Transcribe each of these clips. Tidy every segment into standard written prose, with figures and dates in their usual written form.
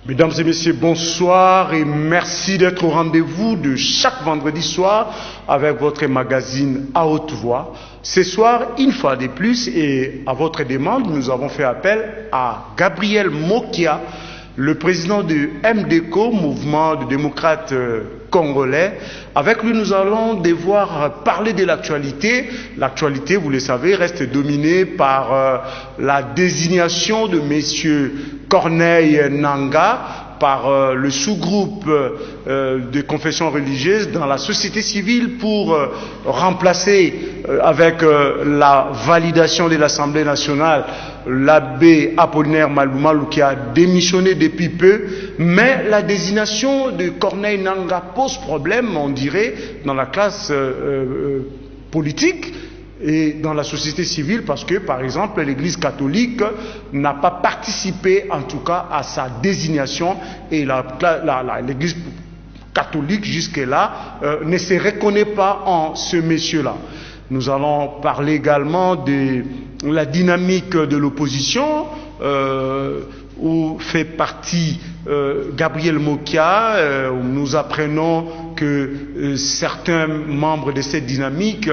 Mesdames et messieurs, bonsoir et merci d'être au rendez-vous de chaque vendredi soir avec votre magazine à haute voix. Ce soir, une fois de plus et à votre demande, nous avons fait appel à Gabriel Mokia, le président du MDCO, Mouvement de démocrates congolais. Avec lui, nous allons devoir parler de l'actualité. L'actualité, vous le savez, reste dominée par la désignation de M. Corneille Nangaa par le sous-groupe de confession religieuse dans la société civile pour remplacer avec la validation de l'Assemblée nationale l'abbé Apollinaire Malumalu qui a démissionné depuis peu. Mais la désignation de Corneille Nangaa pose problème, on dirait, dans la classe politique et dans la société civile, parce que, par exemple, l'Église catholique n'a pas participé, en tout cas, à sa désignation, et l'Église catholique, jusque-là, ne se reconnaît pas en ce monsieur-là. Nous allons parler également de la dynamique de l'opposition, où fait partie Gabriel Mokia. Nous apprenons que certains membres de cette dynamique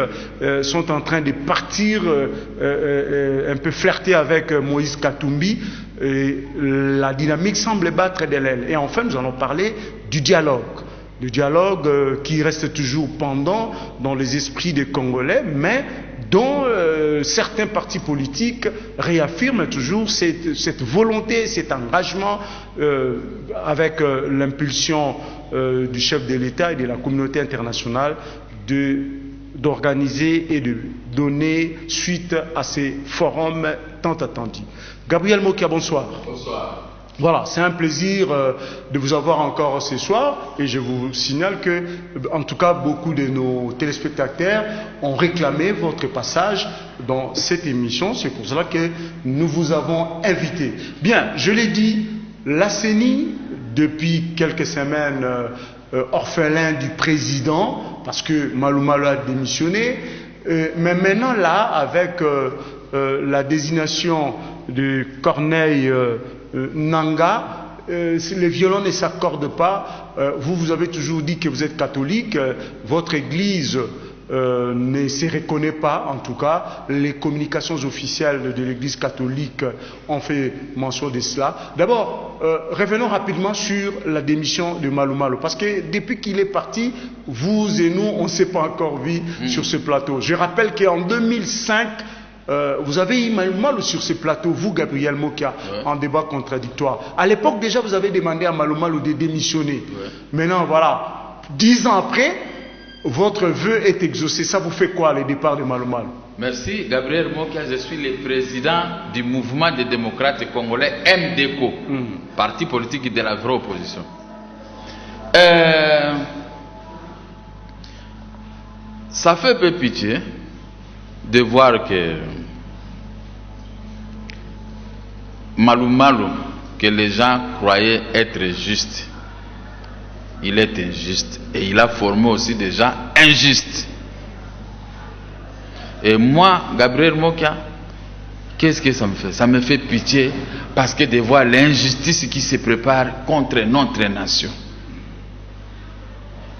sont en train de partir un peu flirter avec Moïse Katumbi. Et la dynamique semble battre de l'aile. Et enfin, nous allons parler du dialogue. Le dialogue qui reste toujours pendant dans les esprits des Congolais, mais dont certains partis politiques réaffirment toujours cette volonté, cet engagement avec l'impulsion du chef de l'État et de la communauté internationale d'organiser et de donner suite à ces forums tant attendus. Gabriel Mokia, bonsoir. Bonsoir. Voilà, c'est un plaisir de vous avoir encore ce soir et je vous signale que, en tout cas, beaucoup de nos téléspectateurs ont réclamé votre passage dans cette émission. C'est pour cela que nous vous avons invité. Bien, je l'ai dit, la CENI, depuis quelques semaines, orphelin du président, parce que Malumalu a démissionné, mais maintenant là, avec la désignation de Corneille Nangaa, les violons ne s'accordent pas. Vous avez toujours dit que vous êtes catholique, votre église ne se reconnaît pas, en tout cas. Les communications officielles de l'église catholique ont fait mention de cela. D'abord, revenons rapidement sur la démission de Malumalu, parce que depuis qu'il est parti, vous et nous, on ne s'est pas encore vu sur ce plateau. Je rappelle qu'en 2005, vous avez eu Malumalu sur ce plateau, vous, Gabriel Mokia, en débat contradictoire. À l'époque, déjà, vous avez demandé à Malumalu de démissionner. Maintenant, voilà, 10 ans après, votre vœu est exaucé. Ça vous fait quoi, le départ de Malumalu? Merci, Gabriel Mokia. Je suis le président du mouvement des démocrates congolais, MDCO, parti politique de la vraie opposition. Ça fait un peu pitié de voir que Malumalu, que les gens croyaient être juste, il est injuste et il a formé aussi des gens injustes. Et moi, Gabriel Mokia, qu'est-ce que ça me fait? Ça me fait pitié parce que de voir l'injustice qui se prépare contre notre nation.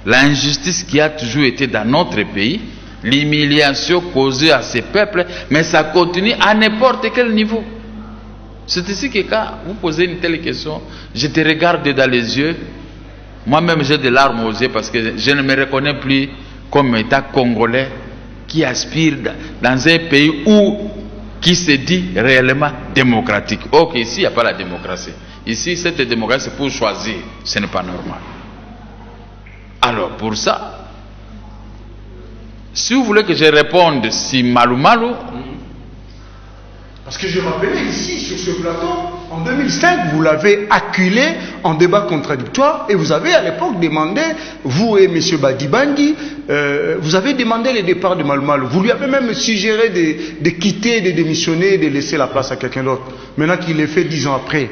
L'injustice qui a toujours été dans notre pays, l'humiliation causée à ces peuples, mais ça continue à n'importe quel niveau. C'est ici que quand vous posez une telle question, je te regarde dans les yeux, moi-même j'ai des larmes aux yeux parce que je ne me reconnais plus comme État congolais qui aspire dans un pays qui se dit réellement démocratique. Ok, ici il n'y a pas la démocratie. Ici cette démocratie c'est pour choisir, ce n'est pas normal. Alors pour ça, si vous voulez que je réponde si Malumalu, parce que je rappelais ici sur ce plateau, en 2005, vous l'avez acculé en débat contradictoire et vous avez à l'époque demandé, vous et M. Badibandi, vous avez demandé le départ de Malumalu. Vous lui avez même suggéré de quitter, de démissionner, de laisser la place à quelqu'un d'autre. Maintenant qu'il est fait 10 ans après,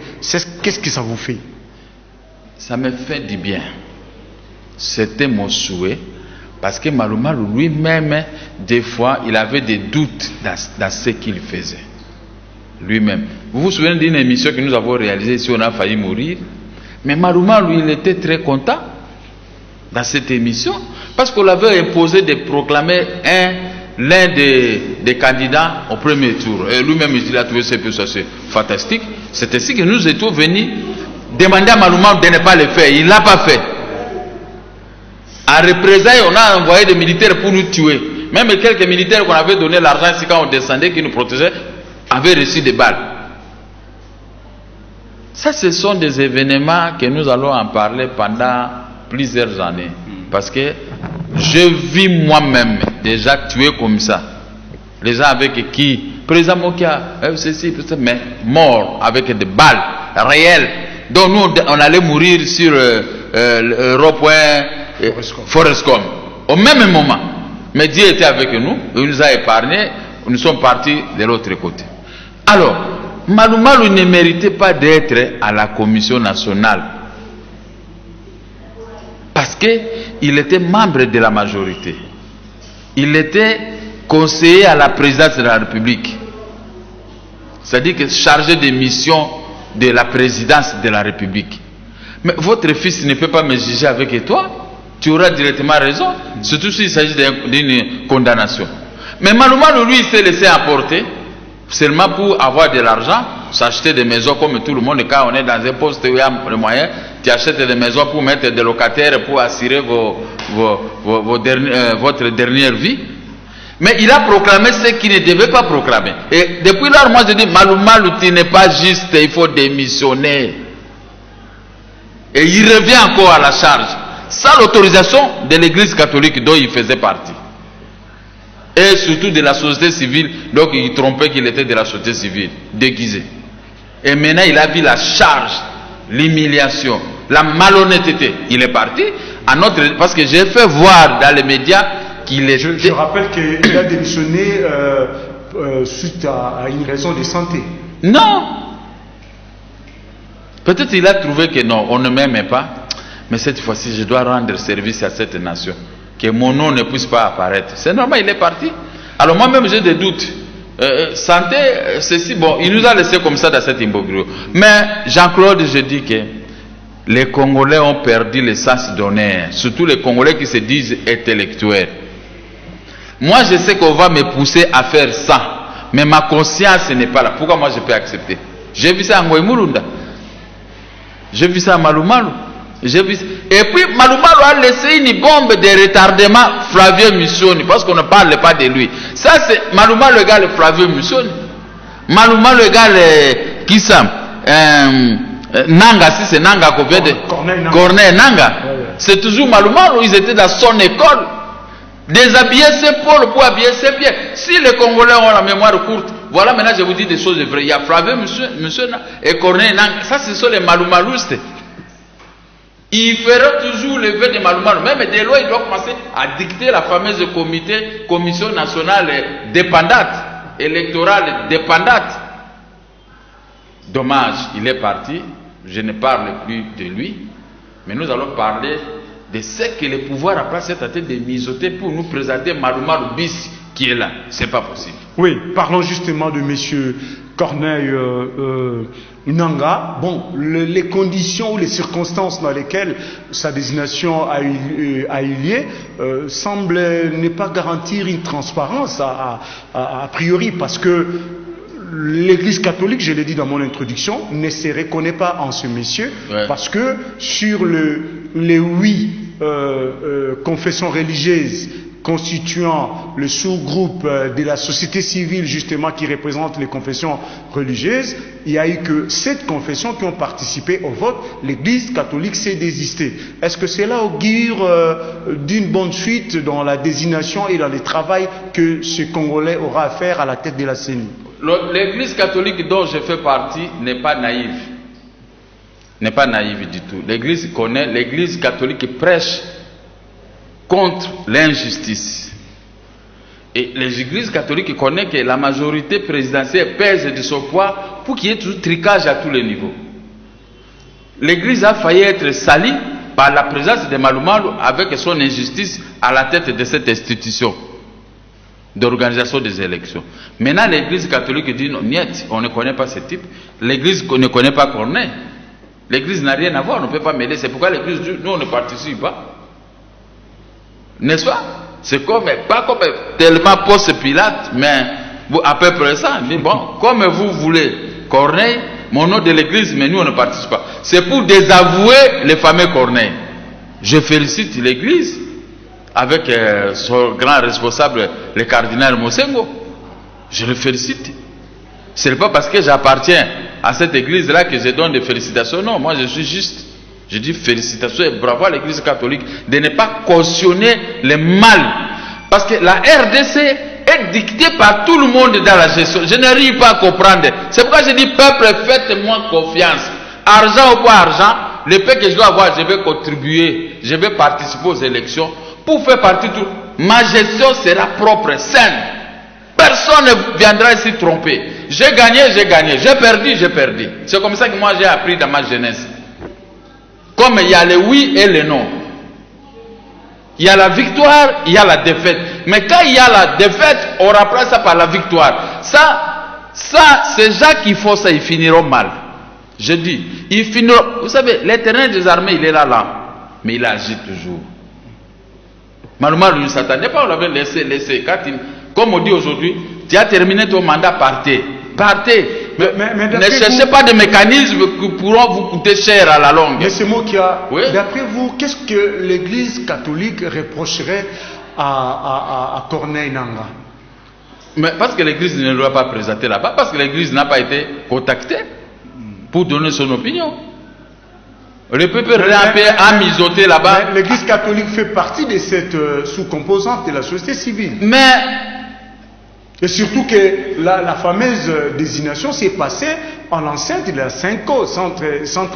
qu'est-ce que ça vous fait? Ça me fait du bien. C'était mon souhait. Parce que Malumalu lui-même, des fois, il avait des doutes dans ce qu'il faisait. Lui-même. Vous vous souvenez d'une émission que nous avons réalisée ici, on a failli mourir? Mais Maloumalou, il était très content dans cette émission parce qu'on l'avait imposé de proclamer l'un des candidats au premier tour. Et lui-même, il a trouvé ça fantastique. C'est ainsi que nous étions venus demander à Maloumalou de ne pas le faire. Il ne l'a pas fait. En représailles, on a envoyé des militaires pour nous tuer. Même quelques militaires qu'on avait donné l'argent, c'est quand on descendait, qui nous protégeaient, avaient reçu des balles. Ça, ce sont des événements que nous allons en parler pendant plusieurs années. Parce que je vis moi-même déjà tués comme ça. Les gens avec qui, président Mokia, ceci, mais morts avec des balles réelles. Donc nous, on allait mourir sur le rond-point Forescom. Au même moment. Mais Dieu était avec nous, il nous a épargnés, nous sommes partis de l'autre côté. Alors, Maloumalou ne méritait pas d'être à la commission nationale. Parce qu'il était membre de la majorité. Il était conseiller à la présidence de la République. C'est-à-dire que chargé des missions de la présidence de la République. Mais votre fils ne peut pas me juger avec toi. Tu auras directement raison, surtout s'il s'agit d'une condamnation. Mais Maloumalou, lui, il s'est laissé emporter seulement pour avoir de l'argent, s'acheter des maisons comme tout le monde. Quand on est dans un poste où il y a les moyens, tu achètes des maisons pour mettre des locataires, pour assurer votre dernière vie. Mais il a proclamé ce qu'il ne devait pas proclamer. Et depuis là, moi je dis, Maloumalou, tu n'es pas juste, il faut démissionner. Et il revient encore à la charge. Sans l'autorisation de l'église catholique dont il faisait partie. Et surtout de la société civile, donc il trompait qu'il était de la société civile, déguisé. Et maintenant il a vu la charge, l'humiliation, la malhonnêteté. Il est parti, parce que j'ai fait voir dans les médias qu'il est... Je rappelle qu'il a démissionné suite à une raison de santé. Non. Peut-être il a trouvé que non, on ne m'aimait pas. Mais cette fois-ci, je dois rendre service à cette nation. Que mon nom ne puisse pas apparaître. C'est normal, il est parti. Alors moi-même, j'ai des doutes. Santé, ceci, bon, il nous a laissé comme ça dans cet imbroglio. Mais Jean-Claude, je dis que les Congolais ont perdu le sens d'honneur. Surtout les Congolais qui se disent intellectuels. Moi, je sais qu'on va me pousser à faire ça. Mais ma conscience n'est pas là. Pourquoi moi je peux accepter? J'ai vu ça à Ngoïmoulunda. J'ai vu ça à Maloumalou. Et puis Maloumalou a laissé une bombe de retardement Flavio Mussoni, parce qu'on ne parle pas de lui. Ça c'est Maloumalou égale Flavio Mussoni. Maloumalou égale qui ça Nanga, si c'est Nanga qu'on vient de Corneille Nanga. C'est toujours Maloumalou, ils étaient dans son école. Déshabiller ses pôles pour habiller ses pieds. Si les Congolais ont la mémoire courte, voilà maintenant je vous dis des choses vraies. Il y a Flavio Mussoni et Corneille Nanga. Ça ce sont les Maloumalouistes. Il fera toujours le vœu de Maloumalou. Même dès lors, il doit commencer à dicter la fameuse commission nationale dépendante, électorale dépendante. Dommage, il est parti. Je ne parle plus de lui. Mais nous allons parler de ce que le pouvoir a placé à tête de misoter pour nous présenter Maloumalou bis qui est là. C'est pas possible. Oui, parlons justement de monsieur Corneille Nanga. Bon, les conditions ou les circonstances dans lesquelles sa désignation a eu lieu semblent ne pas garantir une transparence a priori, parce que l'Église catholique, je l'ai dit dans mon introduction, ne se reconnaît pas en ce monsieur, parce que sur les 8 confessions religieuses constituant le sous-groupe de la société civile justement qui représente les confessions religieuses, il n'y a eu que 7 confessions qui ont participé au vote. L'Église catholique s'est désistée. Est-ce que cela augure d'une bonne suite dans la désignation et dans le travail que ce Congolais aura à faire à la tête de la CENI? L'Église catholique dont je fais partie n'est pas naïve. N'est pas naïve du tout. L'Église catholique prêche contre l'injustice. Et l'Église catholique connaît que la majorité présidentielle pèse de son poids pour qu'il y ait tout tricage à tous les niveaux. L'Église a failli être salie par la présence de Maloumalou avec son injustice à la tête de cette institution d'organisation des élections. Maintenant, l'Église catholique dit non, niet, on ne connaît pas ce type. L'Église ne connaît pas Corneille. L'église n'a rien à voir, on ne peut pas mêler. C'est pourquoi l'église, nous, on ne participe pas. N'est-ce pas? C'est comme, pas comme tellement Ponce Pilate, mais à peu près ça. Mais bon, comme vous voulez, Corneille, mon nom de l'église, mais nous, on ne participe pas. C'est pour désavouer les fameux Corneille. Je félicite l'église avec son grand responsable, le cardinal Mosengo. Je le félicite. Ce n'est pas parce que j'appartiens à cette église-là que je donne des félicitations. Non, moi je suis juste. Je dis félicitations et bravo à l'église catholique de ne pas cautionner le mal. Parce que la RDC est dictée par tout le monde dans la gestion. Je n'arrive pas à comprendre. C'est pourquoi je dis, peuple, faites-moi confiance. Argent ou pas argent, le peu que je dois avoir, je vais contribuer, je vais participer aux élections pour faire partie de tout. Ma gestion sera propre, saine. Personne ne viendra ici tromper. J'ai gagné, j'ai gagné. J'ai perdu, j'ai perdu. C'est comme ça que moi j'ai appris dans ma jeunesse. Comme il y a le oui et le non. Il y a la victoire, il y a la défaite. Mais quand il y a la défaite, on remplace ça par la victoire. Ça, ces gens qui font ça, ils finiront mal. Je dis, ils finiront. Vous savez, l'Éternel des armées, il est là. Mais il agit toujours. Malheureusement, ne s'attendait pas, on l'avait laissé. Comme on dit aujourd'hui, tu as terminé ton mandat, partez. Partez. Mais ne cherchez pas de mécanismes qui pourront vous coûter cher à la longue. Mais c'est moi qui a. Oui? D'après vous, qu'est-ce que l'Église catholique reprocherait à Corneille Nangaa? Mais parce que l'Église ne doit pas présenter là-bas, parce que l'Église n'a pas été contactée pour donner son opinion. Le peuple réappelé a misoté là-bas. L'Église catholique fait partie de cette sous-composante de la société civile. Et surtout que la fameuse désignation s'est passée en l'enceinte de la Cinco, centre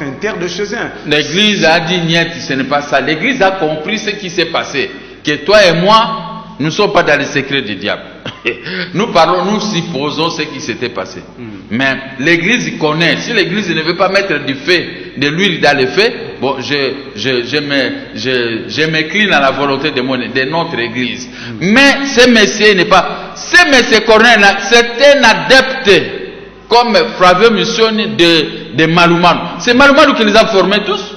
inter de Chezin. L'Église a dit niet, ce n'est pas ça. L'Église a compris ce qui s'est passé. Que toi et moi, nous ne sommes pas dans les secrets du diable. Nous parlons, nous supposons ce qui s'était passé. Mais l'Église connaît. Si l'Église ne veut pas mettre du feu, de l'huile dans le feu, bon, je m'incline à la volonté de notre Église. Mais ce monsieur n'est pas. Ce monsieur Corneille, c'est un adepte, comme Flavio Missioni de Malumalu. C'est Malumalu qui les a formés tous.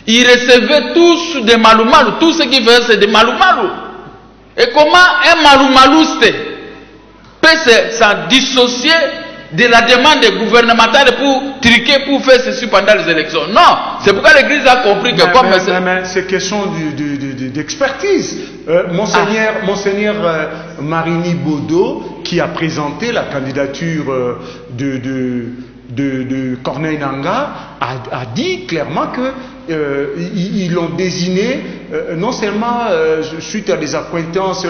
Ils recevaient tous des Malumalu. Tout ce qu'ils faisaient, c'est des Malumalu. Et comment un Malumaluste peut s'en dissocier de la demande gouvernementale pour triquer, pour faire ceci pendant les élections? Non, c'est pourquoi l'Église a compris que mais c'est question d'expertise. Monseigneur Marini Bodo, qui a présenté la candidature de Corneille Nangaa, a dit clairement que ils l'ont désigné non seulement suite à des accointances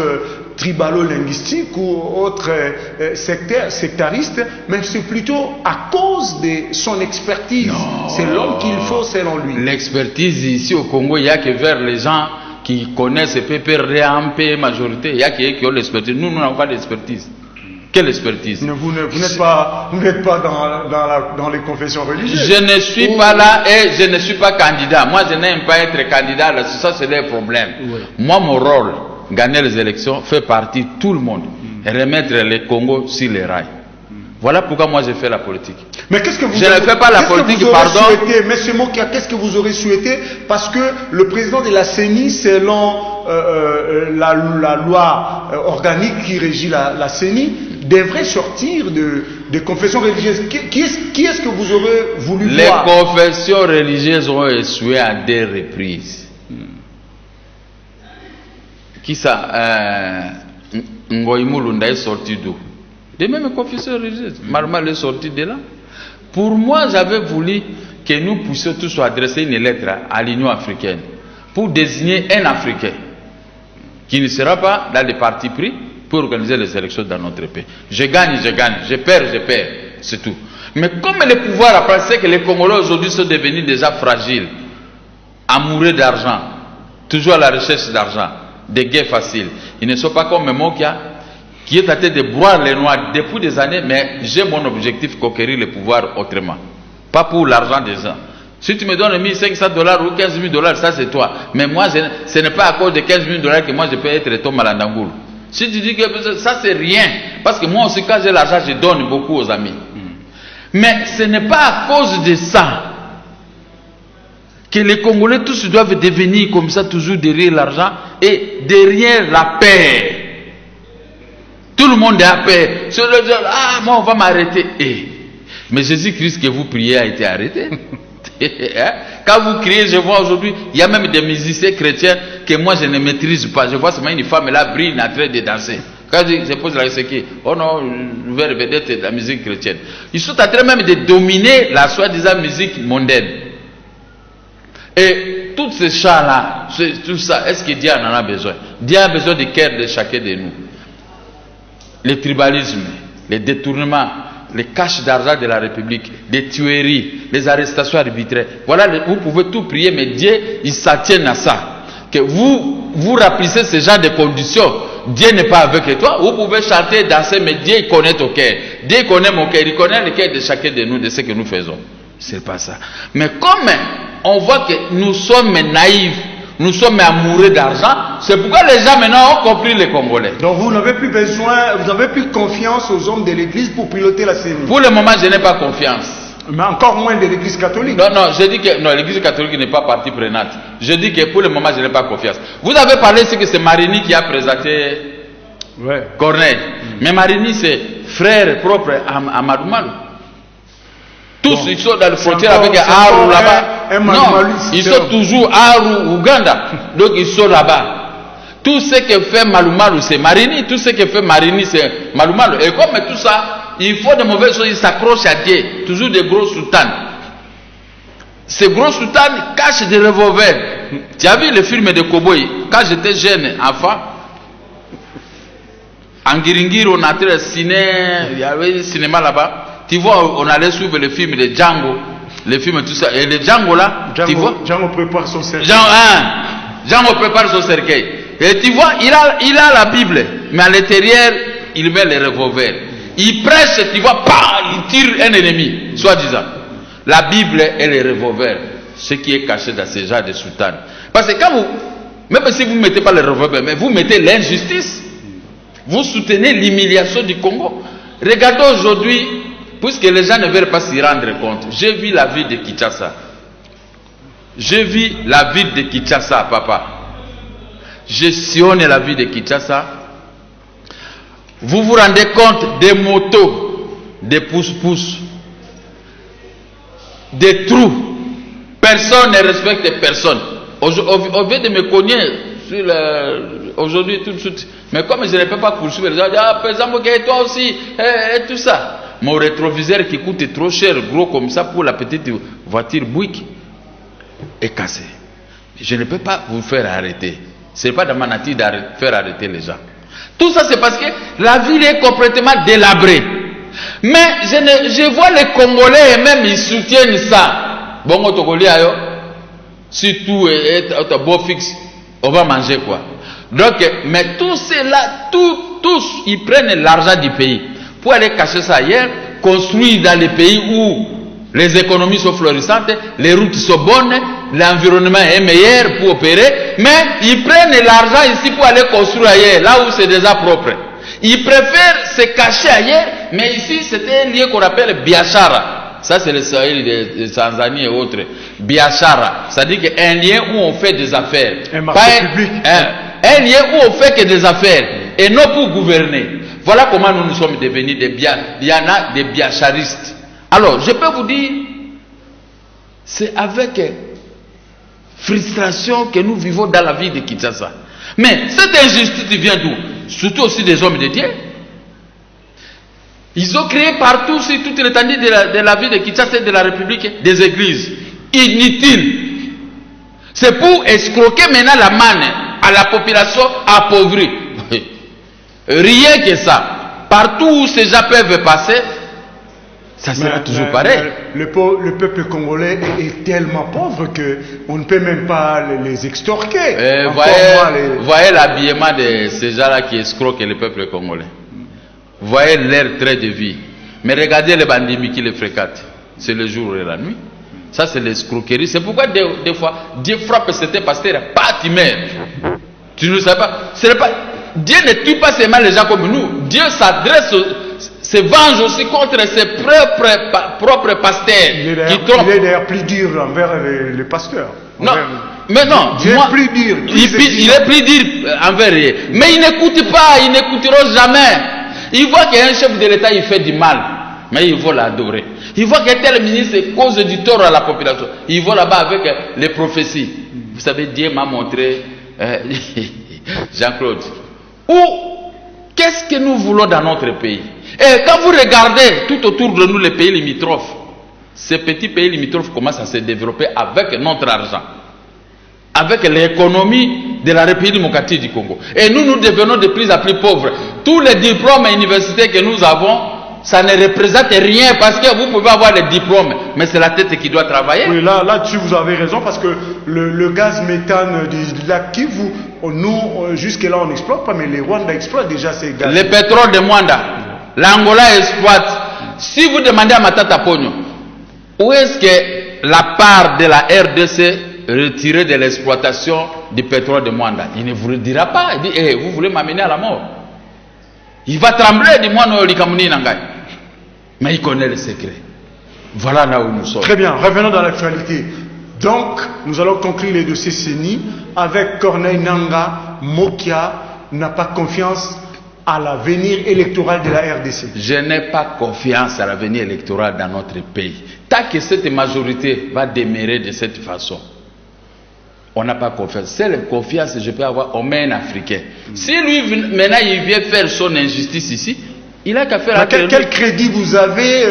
tribalo-linguistiques ou autres sectaristes, mais c'est plutôt à cause de son expertise. C'est l'homme qu'il faut selon lui. L'expertise ici au Congo, il n'y a que vers les gens qui connaissent PPRAMP majorité, il y a qui ont l'expertise. Nous n'avons pas d'expertise. Quelle expertise? Vous n'êtes pas dans les confessions religieuses. Je ne suis pas là et je ne suis pas candidat. Moi, je n'aime pas être candidat. Là, ça, c'est le problème. Oui. Moi, mon rôle, gagner les élections, fait partie de tout le monde. Et remettre le Congo sur les rails. Voilà pourquoi moi, j'ai fait la politique. Mais qu'est-ce que vous Je ne fais pas la politique, pardon. Monsieur Mokia, qu'est-ce que vous aurez souhaité? Parce que le président de la CENI, selon la loi organique qui régit la CENI, devrait sortir de confessions religieuses. Qui est-ce que vous aurez voulu voir? Les confessions religieuses ont échoué à 2 reprises. Qui ça? Ngoïmoulunda est sorti d'où? De même confessions religieuses. Marmal est sorti de là. Pour moi, j'avais voulu que nous puissions tous adresser une lettre à l'Union africaine pour désigner un Africain qui ne sera pas dans les partis pris pour organiser les élections dans notre pays. Je gagne, je perds, c'est tout. Mais comme le pouvoir a pensé que les Congolais aujourd'hui sont devenus déjà fragiles, amoureux d'argent, toujours à la recherche d'argent, des gains faciles, ils ne sont pas comme Mokia qui est en train de broyer les noirs depuis des années, mais j'ai mon objectif, conquérir le pouvoir autrement. Pas pour l'argent des gens. Si tu me donnes $1 500 ou $15 000, ça c'est toi. Mais moi, ce n'est pas à cause de $15 000 que moi je peux être Tom Malandangoul. Si tu dis que ça c'est rien, parce que moi aussi quand j'ai l'argent, je donne beaucoup aux amis. Mais ce n'est pas à cause de ça que les Congolais tous doivent devenir comme ça, toujours derrière l'argent et derrière la paix. Tout le monde est à paix. Ah, moi on va m'arrêter. Mais Jésus-Christ que vous priez a été arrêté. Quand vous criez, je vois aujourd'hui, il y a même des musiciens chrétiens que moi je ne maîtrise pas. Je vois seulement une femme là brille en train de danser. Quand je pose la question, oh non, je vais répéter la musique chrétienne. Ils sont en train même de dominer la soi-disant musique mondaine. Et tous ces chants-là, tout ça, est-ce que Dieu en a besoin? Dieu a besoin du cœur de chacun de nous. Le tribalisme, les détournements, les caches d'argent de la République, les tueries, les arrestations arbitraires. Voilà, vous pouvez tout prier, mais Dieu, il s'attient à ça. Que vous remplissez ce genre de conditions. Dieu n'est pas avec toi. Vous pouvez chanter, danser, mais Dieu il connaît ton cœur. Dieu connaît mon cœur, il connaît le cœur de chacun de nous, de ce que nous faisons. C'est pas ça. Mais comme on voit que nous sommes naïfs, nous sommes amoureux d'argent, c'est pourquoi les gens maintenant ont compris les Congolais. Donc vous n'avez plus besoin, vous n'avez plus confiance aux hommes de l'église pour piloter la CENI. Pour le moment, je n'ai pas confiance. Mais encore moins de l'église catholique. Non, je dis que non, l'église catholique n'est pas partie prenante. Je dis que pour le moment, je n'ai pas confiance. Vous avez parlé, c'est que c'est Marini qui a présenté Corneille. Mais Marini, c'est frère propre à Malumalu. Tous ils sont dans la frontière avec Aru là-bas. Non, ils sont toujours Aru, Ouganda. Donc ils sont là-bas. Tout ce que fait Malumalu, c'est Marini. Tout ce que fait Marini, c'est Malumalu. Et comme tout ça, il faut de mauvaises choses, ils s'accrochent à Dieu. Toujours des gros soutanes. Ces gros soutanes cachent des revolvers. Tu as vu le film de Cowboy? Quand j'étais jeune enfant, en Giringiri, on entrait au cinéma, il y avait un cinéma là-bas. Tu vois, on allait suivre le film de Django, le film tout ça. Et le Django là, tu vois, Django prépare son cercueil. Django prépare son cercueil. Et tu vois, il a la Bible, mais à l'intérieur, il met les revolvers. Il prêche, tu vois, il tire un ennemi, soi-disant. La Bible et les revolvers, ce qui est caché dans ces genres de soutanes. Parce que quand vous, même si vous ne mettez pas les revolvers, mais vous mettez l'injustice, vous soutenez l'humiliation du Congo. Regardez aujourd'hui, puisque les gens ne veulent pas s'y rendre compte, j'ai vu la ville de Kinshasa. J'ai vu la ville de Kinshasa, papa. Je sillonne la ville de Kinshasa. Vous vous rendez compte des motos, des pousse-pousse, des trous. Personne ne respecte personne. Au lieu de me connaître aujourd'hui tout de suite, mais comme je ne peux pas poursuivre, les gens disent, ah, par exemple, toi aussi, et tout ça. Mon rétroviseur qui coûte trop cher, gros comme ça, pour la petite voiture Buick, est cassé. Je ne peux pas vous faire arrêter. Ce n'est pas dans ma nature de faire arrêter les gens. Tout ça, c'est parce que la ville est complètement délabrée. Mais je vois les Congolais, et même ils soutiennent ça. Bon, si tout est beau fixe, on va manger quoi. Donc, mais tous ceux-là, tous, ils prennent l'argent du pays pour aller cacher ça ailleurs, construire dans les pays où les économies sont florissantes, les routes sont bonnes, l'environnement est meilleur pour opérer, mais ils prennent l'argent ici pour aller construire ailleurs, là où c'est déjà propre. Ils préfèrent se cacher ailleurs, mais ici c'était un lieu qu'on appelle Biashara. Ça c'est le Sahel de Tanzanie et autres. Biashara, c'est-à-dire qu'un lieu où on fait des affaires. Un marché public. Un lieu où on fait que des affaires et non pour gouverner. Voilà comment nous sommes devenus il y en a des biacharistes. Alors, je peux vous dire, c'est avec frustration que nous vivons dans la vie de Kinshasa. Mais cette injustice vient d'où? Surtout aussi des hommes de Dieu. Ils ont créé partout sur toute l'étendue de la vie de Kinshasa et de la République des églises inutiles. C'est pour escroquer maintenant la manne à la population appauvrie. Rien que ça. Partout où ces gens peuvent passer, ça sera toujours pareil. Le peuple congolais est tellement pauvre qu'on ne peut même pas les extorquer. Voyez l'habillement de ces gens-là qui escroquent le peuple congolais. Voyez leur trait de vie. Mais regardez les bandits qui les fréquentent. C'est le jour et la nuit. Ça, c'est l'escroquerie. C'est pourquoi des fois, Dieu frappe certains pasteurs, pas tu meurs. Tu ne sais pas. Dieu ne tue pas seulement les gens comme nous. Dieu s'adresse se venge aussi contre ses propres pasteurs qui trompent. Il est d'ailleurs plus dur envers les pasteurs. Non, mais non, il est plus dur. Il est plus dur envers eux. Mais ils n'écoutent pas, ils n'écouteront jamais. Ils voient qu'il y a un chef de l'État, il fait du mal, mais ils vont l'adorer. Ils voient qu'un tel ministre cause du tort à la population. Ils vont là-bas avec les prophéties. Vous savez, Dieu m'a montré, Jean-Claude, qu'est-ce que nous voulons dans notre pays? Et quand vous regardez tout autour de nous les pays limitrophes, ces petits pays limitrophes commencent à se développer avec notre argent, avec l'économie de la République démocratique du Congo. Et nous devenons de plus en plus pauvres. Tous les diplômes universitaires que nous avons, ça ne représente rien parce que vous pouvez avoir les diplômes, mais c'est la tête qui doit travailler. Oui, là-dessus vous avez raison parce que le gaz méthane du lac Kivu, nous jusque-là on n'exploite pas, mais les Rwandais exploitent déjà ces gaz. Le pétrole de Mwanda, l'Angola exploite. Si vous demandez à Matata Pogno, où est-ce que la part de la RDC retirée de l'exploitation du pétrole de Mwanda? Il ne vous le dira pas. Il dit, vous voulez m'amener à la mort. Il va trembler du moins mais il connaît le secret. Voilà là où nous sommes. Très bien, revenons dans l'actualité. Donc, nous allons conclure les dossiers CENI avec Corneille Nangaa. Mokia n'a pas confiance à l'avenir électoral de la RDC. Je n'ai pas confiance à l'avenir électoral dans notre pays. Tant que cette majorité va demeurer de cette façon, on n'a pas confiance. Seule confiance que je peux avoir au main africain. Si lui, maintenant, il vient faire son injustice ici, il a qu'à faire... Quel crédit vous avez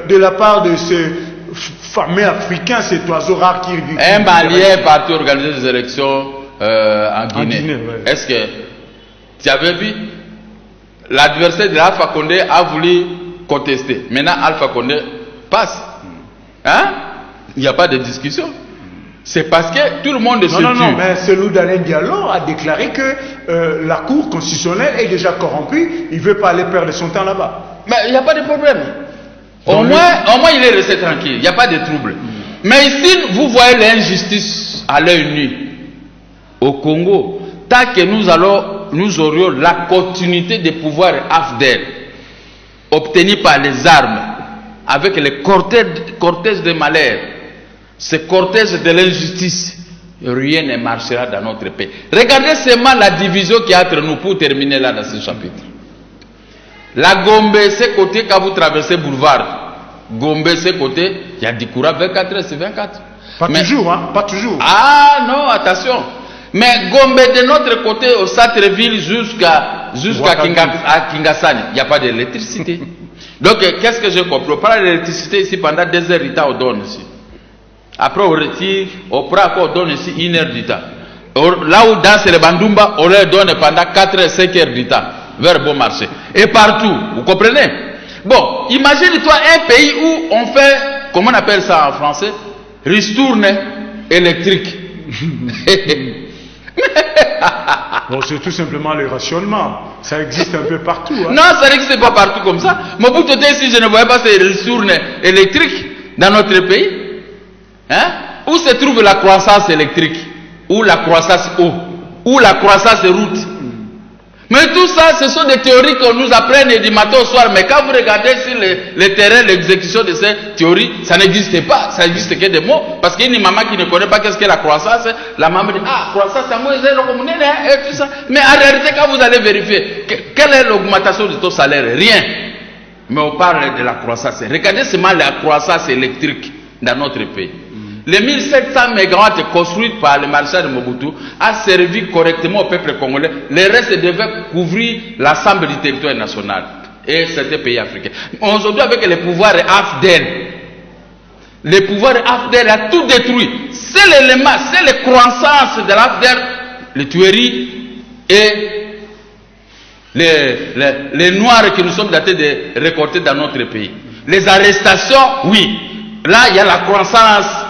de la part de ce fameux africain, cet oiseau rare qui... Un Malien parti organiser des élections en Guinée. Ouais. Est-ce que tu avais vu? L'adversaire de Alpha Condé a voulu contester. Maintenant, Alpha Condé passe. Hein? Il n'y a pas de discussion. C'est parce que tout le monde se tue. Non, mais celui d'Alain Diallo a déclaré que la Cour constitutionnelle est déjà corrompue. Il ne veut pas aller perdre son temps là-bas. Mais il n'y a pas de problème. Au moins, il est resté tranquille. Il n'y a pas de trouble. Mais ici, vous voyez l'injustice à l'œil nu. Au Congo, tant que nous aurions la continuité des pouvoirs AFDEL obtenus par les armes, avec les cortèges de malheur, ce cortège de l'injustice, rien ne marchera dans notre pays. Regardez seulement la division qu'il y a entre nous pour terminer là dans ce chapitre. La Gombe, c'est côté quand vous traversez boulevard. Gombe, c'est côté, il y a du courant 24 heures, c'est 24. Toujours, hein? Pas toujours. Ah non, attention. Mais Gombe, de notre côté, au centre-ville jusqu'à Kingasani, il n'y a pas d'électricité. Donc, qu'est-ce que je comprends? On prend l'électricité ici pendant 2 heures du temps, on donne ici. Après, on retire, on prend encore, on donne ici 1 heure du temps. Là où dansent les Bandumba, on leur donne pendant 4 heures, 5 heures du temps, vers bon marché. Et partout, vous comprenez? Bon, imagine-toi un pays où on fait, comment on appelle ça en français? Ristourne électrique. Bon, c'est tout simplement le rationnement. Ça existe un peu partout. Hein. Non, ça n'existe pas partout comme ça. Mais pour te dire, si je ne voyais pas ces ressources électriques dans notre pays, hein, où se trouve la croissance électrique, ou la croissance eau, ou la croissance route. Mais tout ça, ce sont des théories qu'on nous apprenne du matin au soir. Mais quand vous regardez sur le terrain, l'exécution de ces théories, ça n'existe pas. Ça n'existe que des mots. Parce qu'il y a une maman qui ne connaît pas qu'est-ce qu'est la croissance. La maman dit, croissance, c'est moi, et tout ça. Mais en réalité, quand vous allez vérifier, quelle est l'augmentation de ton salaire? Rien. Mais on parle de la croissance. Regardez seulement la croissance électrique dans notre pays. Les 1700 mégawatts construits par le maréchal de Mobutu a servi correctement au peuple congolais. Le reste devait couvrir l'ensemble du territoire national et certains pays africains. Aujourd'hui, avec les pouvoirs AFDEL, a tout détruit. C'est l'élément, c'est les croissances de l'AFDEL, les tueries et les noirs que nous sommes datés de récolter dans notre pays. Les arrestations, oui. Là, il y a la croissance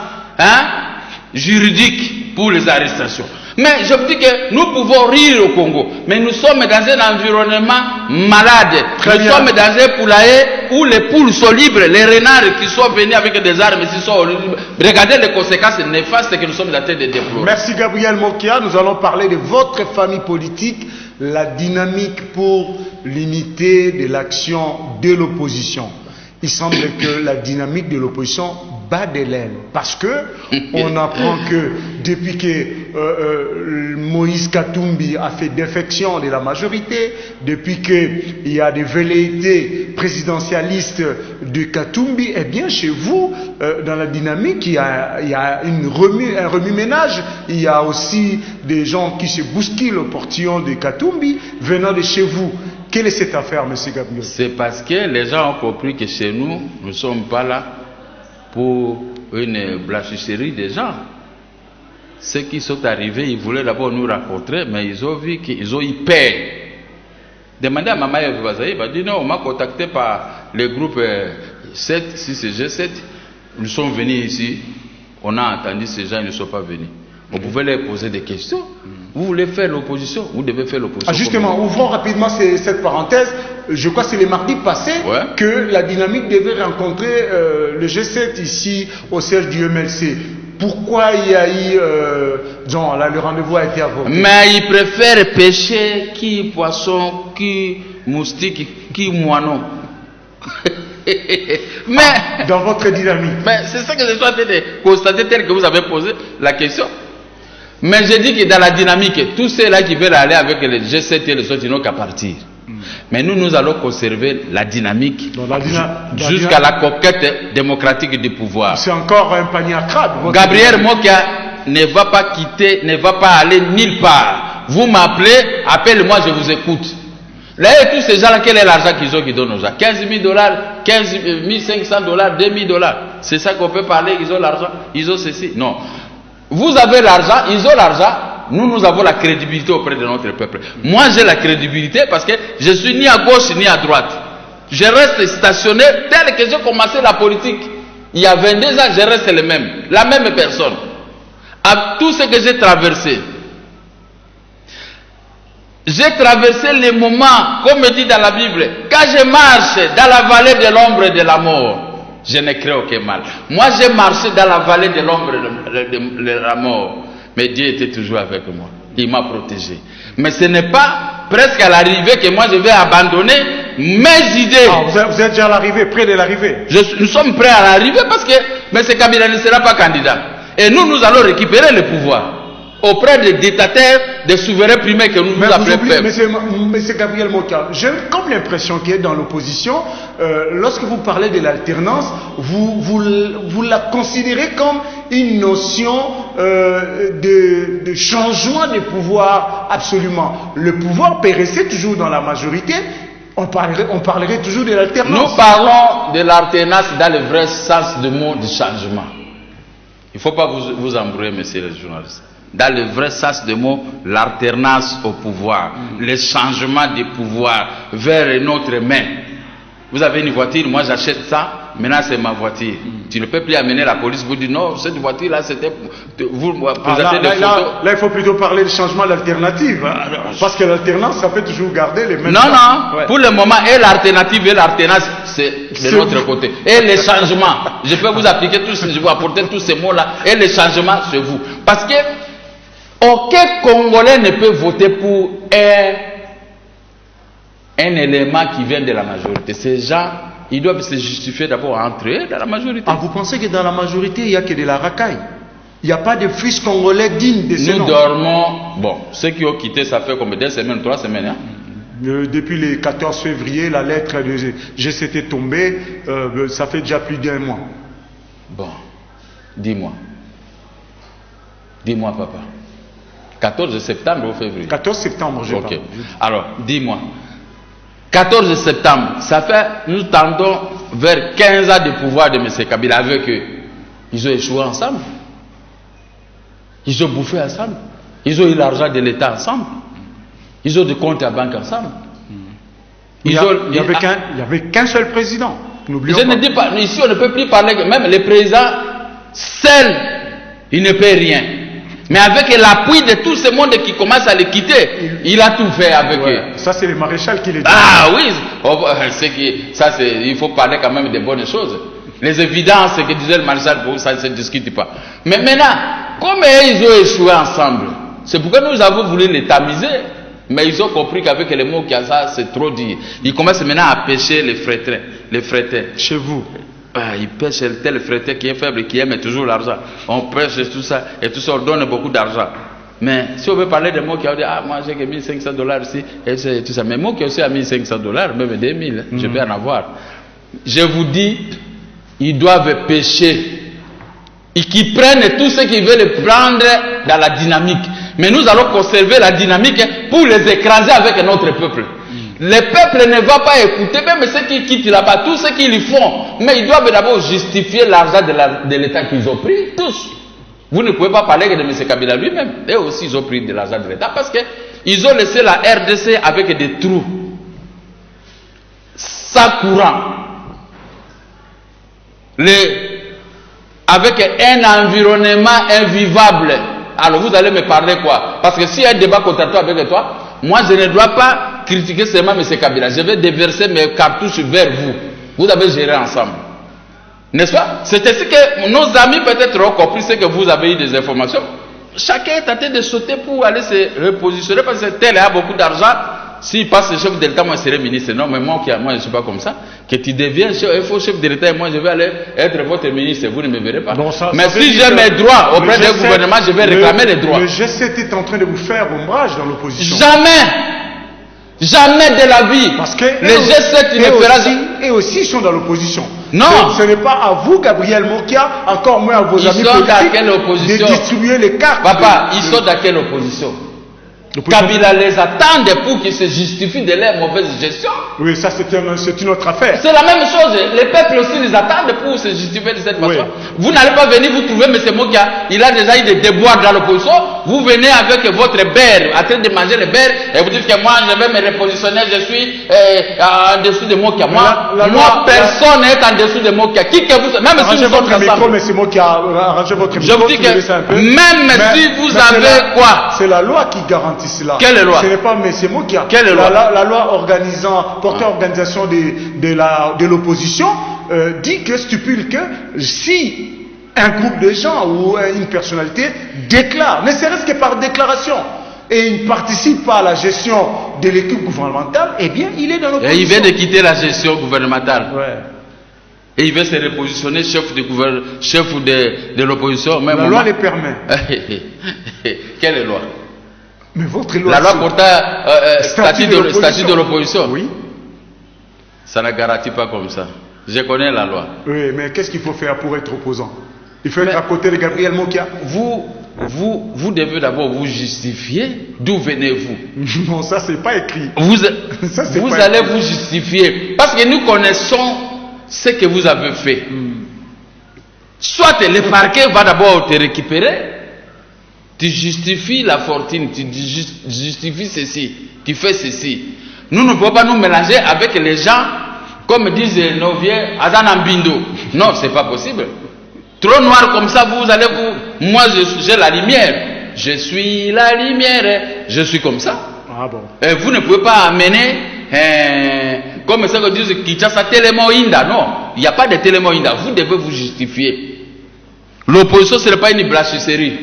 juridique pour les arrestations. Mais je vous dis que nous pouvons rire au Congo, mais nous sommes dans un environnement malade. Nous sommes dans un poulailler où les poules sont libres, les renards qui sont venus avec des armes, ils sont libres. Regardez les conséquences néfastes que nous sommes en train de déplorer. Merci Gabriel Mokia. Nous allons parler de votre famille politique. la dynamique pour l'unité de l'action de l'opposition. Il semble que la dynamique de l'opposition bat de l'aile. Parce que on apprend que depuis que Moïse Katumbi a fait défection de la majorité, depuis qu'il y a des velléités présidentialistes de Katumbi, eh bien chez vous, dans la dynamique, il y a un remue-ménage. Il y a aussi des gens qui se bousculent au portillon de Katumbi venant de chez vous. Quelle est cette affaire, M. Gabriel? C'est parce que les gens ont compris que chez nous, nous ne sommes pas là pour une blanchisserie des gens. Ceux qui sont arrivés, ils voulaient d'abord nous rencontrer, mais ils ont vu qu'ils ont eu peur. Demandez à Mama Vazaï, il va dire non, on m'a contacté par le groupe 7, si c'est G7. Nous sommes venus ici, on a entendu ces gens, ils ne sont pas venus. Vous pouvez leur poser des questions. Vous voulez faire l'opposition, vous devez faire l'opposition. Ah justement, ouvrons rapidement cette parenthèse. Je crois que c'est les mardis passés que la dynamique devait rencontrer le G7 ici au siège du MLC. Pourquoi il y a eu... disons, là, le rendez-vous a été avorté. Mais ils préfèrent pêcher qui poisson, qui moustique, qui moineau. Mais... dans votre dynamique. Mais c'est ça que je suis en train de constater tel que vous avez posé la question. Mais je dis que dans la dynamique, tous ceux-là qui veulent aller avec les G7 et les autres, ils n'ont qu'à partir. Mais nous allons conserver la dynamique jusqu'à la conquête démocratique du pouvoir. C'est encore un panier à crabe. Gabriel Mokia ne va pas quitter, ne va pas aller nulle part. Vous m'appelez, appelez-moi, je vous écoute. Là, tous ces gens-là, quel est l'argent qu'ils ont qui donnent aux gens? 15 000 $, 15 500 $, 2 000 $. C'est ça qu'on peut parler, ils ont l'argent, ils ont ceci. Non. Vous avez l'argent, ils ont l'argent, nous avons la crédibilité auprès de notre peuple. Moi, j'ai la crédibilité parce que je suis ni à gauche ni à droite. Je reste stationné tel que j'ai commencé la politique. Il y a 22 ans, je reste le même, la même personne. À tout ce que j'ai traversé. J'ai traversé les moments, comme dit dans la Bible, quand je marche dans la vallée de l'ombre et de la mort. Je ne crée aucun mal. Moi, j'ai marché dans la vallée de l'ombre de la mort. Mais Dieu était toujours avec moi. Il m'a protégé. Mais ce n'est pas presque à l'arrivée que moi je vais abandonner mes idées. Ah, vous êtes déjà à l'arrivée, près de l'arrivée. Nous sommes prêts à l'arrivée parce que M. Kabila ne sera pas candidat. Et nous allons récupérer le pouvoir auprès des dictateurs, des souverains primaires que nous appelons peuple. M. Gabriel Mokia, j'ai comme l'impression qu'il est dans l'opposition. Lorsque vous parlez de l'alternance, vous la considérez comme une notion de changement de pouvoir absolument. Le pouvoir peut rester toujours dans la majorité. On parlerait toujours de l'alternance. Nous parlons de l'alternance dans le vrai sens du mot du changement. Il ne faut pas vous embrouiller, messieurs les journalistes. Dans le vrai sens du mot, l'alternance au pouvoir, le changement du pouvoir vers une autre main. Vous avez une voiture, moi j'achète ça, maintenant c'est ma voiture. Tu ne peux plus amener la police, vous dites non, cette voiture-là c'était... Vous présentez des photos. Là, il faut plutôt parler de changement d'alternative. Hein, parce que l'alternance, ça peut toujours garder les mêmes... Non, pour le moment, et l'alternative et l'alternance, c'est de l'autre côté. Et les changements, je peux vous appliquer tous, je vous apporter tous ces mots-là, et les changements, c'est vous. Parce que aucun Congolais ne peut voter pour un élément qui vient de la majorité. Ces gens, ils doivent se justifier d'abord entre eux dans la majorité. Ah, vous pensez que dans la majorité, il n'y a que de la racaille? Il n'y a pas de fils congolais dignes de ce nom? Nous dormons, bon, ceux qui ont quitté, ça fait comme 2 semaines, 3 semaines. Hein? Depuis le 14 février, la lettre de GCT est tombée, ça fait déjà plus d'1 mois. Bon, dis-moi. Dis-moi, papa. 14 septembre ou février? 14 septembre, je parle. Alors, dis-moi. 14 septembre, ça fait, nous tendons vers 15 ans de pouvoir de M. Kabila avec eux. Ils ont échoué ensemble. Ils ont bouffé ensemble. Ils ont eu l'argent de l'État ensemble. Ils ont des comptes à banque ensemble. Il n'y avait qu'un seul président. Je ne dis pas, ici on ne peut plus parler, même le président seul, il ne peut rien. Mais avec l'appui de tout ce monde qui commence à le quitter, il a tout fait avec eux. Ça, c'est le maréchal qui le dit. Ah oui, il faut parler quand même des bonnes choses. Les évidences que disait le maréchal, ça ne se discute pas. Mais maintenant, comme ils ont échoué ensemble, c'est pourquoi nous avons voulu les tamiser. Mais ils ont compris qu'avec les mots qu'il y a ça, c'est trop dur. Ils commencent maintenant à pêcher les frétins. Chez vous? Ils pêchent tel frétin qui est faible et qui aime toujours l'argent. On pêche tout ça, et tout ça, on donne beaucoup d'argent. Mais si on veut parler de mots qui ont dit, ah, moi j'ai que $1 ici, et tout ça. Mais moi qui aussi à $1 même 2000, je peux en avoir. Je vous dis, ils doivent pêcher. Et qu'ils prennent tout ce qu'ils veulent prendre dans la dynamique. Mais nous allons conserver la dynamique pour les écraser avec notre peuple. Le peuple ne va pas écouter, même ceux qui quittent là-bas, tous ceux qui le font. Mais ils doivent d'abord justifier l'argent de l'État qu'ils ont pris, tous. Vous ne pouvez pas parler que de M. Kabila lui-même. Eux aussi, ils ont pris de l'argent de l'État parce qu'ils ont laissé la RDC avec des trous. Sans courant. Avec un environnement invivable. Alors vous allez me parler quoi? Parce que s'il y a un débat contre toi avec toi, moi je ne dois pas critiquer seulement M. Kabila. Je vais déverser mes cartouches vers vous. Vous avez géré ensemble. N'est-ce pas? C'est ainsi que nos amis peut-être ont compris ce que vous avez eu des informations. Chacun est tenté de sauter pour aller se repositionner parce que tel a beaucoup d'argent. S'il passe le chef de l'État, moi je serai ministre. Non, mais moi je ne suis pas comme ça. Que tu deviens chef de l'État et moi je vais aller être votre ministre. Vous ne me verrez pas. Non, mais si j'ai mes droits auprès du gouvernement, je vais réclamer les droits. Le G7 est en train de vous faire ombrage dans l'opposition. Jamais de la vie. Parce que les G7 ne fera jamais. Et aussi ils sont dans l'opposition. Non. Ce n'est pas à vous, Gabriel Mokia, encore moins à vos amis politiques, dans quelle opposition? De distribuer les cartes. Papa, ils sont dans quelle opposition? Kabila les attend pour qu'ils se justifient de leur mauvaise gestion. Oui, ça c'est une autre affaire. C'est la même chose. Les peuples aussi les attendent pour se justifier de cette façon. Oui. Vous n'allez pas venir vous trouver M. Mokia, il a déjà eu des déboires dans l'opposition. Vous venez avec votre beurre, en train de manger le beurre, et vous dites que moi je vais me repositionner, je suis en dessous de Mokia. Moi, personne n'est en dessous de Mokia. Qui que vous, même si nous sommes ensemble. C'est moi qui a arrangé votre micro. Je vous dis que même si vous avez quoi? C'est la loi qui garantit cela. Quelle loi? Ce n'est pas M. Mokia. Quelle loi? La loi portant organisation de l'opposition dit que stipule que si un groupe de gens ou une personnalité déclare, ne serait-ce que par déclaration, et il ne participe pas à la gestion de l'équipe gouvernementale, eh bien il est dans l'opposition. Et il vient de quitter la gestion gouvernementale. Ouais. Et il veut se repositionner chef de l'opposition. La loi le permet. Quelle loi? Mais votre loi. La loi portant statut de l'opposition. Oui. Ça ne garantit pas comme ça. Je connais la loi. Oui, mais qu'est-ce qu'il faut faire pour être opposant? Il faut être à côté de Gabriel Mokia. Vous devez d'abord vous justifier. D'où venez-vous? Non, ça c'est pas écrit. Vous allez vous justifier. Parce que nous connaissons ce que vous avez fait. Soit le parquet va d'abord te récupérer. Tu justifies la fortune, tu justifies ceci, tu fais ceci. Nous ne pouvons pas nous mélanger avec les gens, comme disent nos vieux, Azan Ambindo. Non, c'est pas possible. Trop noir comme ça, vous allez vous... Moi, j'ai la lumière. Je suis la lumière. Je suis comme ça. Ah bon. Et vous ne pouvez pas amener, comme ça que disent Kinshasa, Télémo Inda. Non, il n'y a pas de Télémo Inda. Vous devez vous justifier. L'opposition, ce n'est pas une blanchisserie.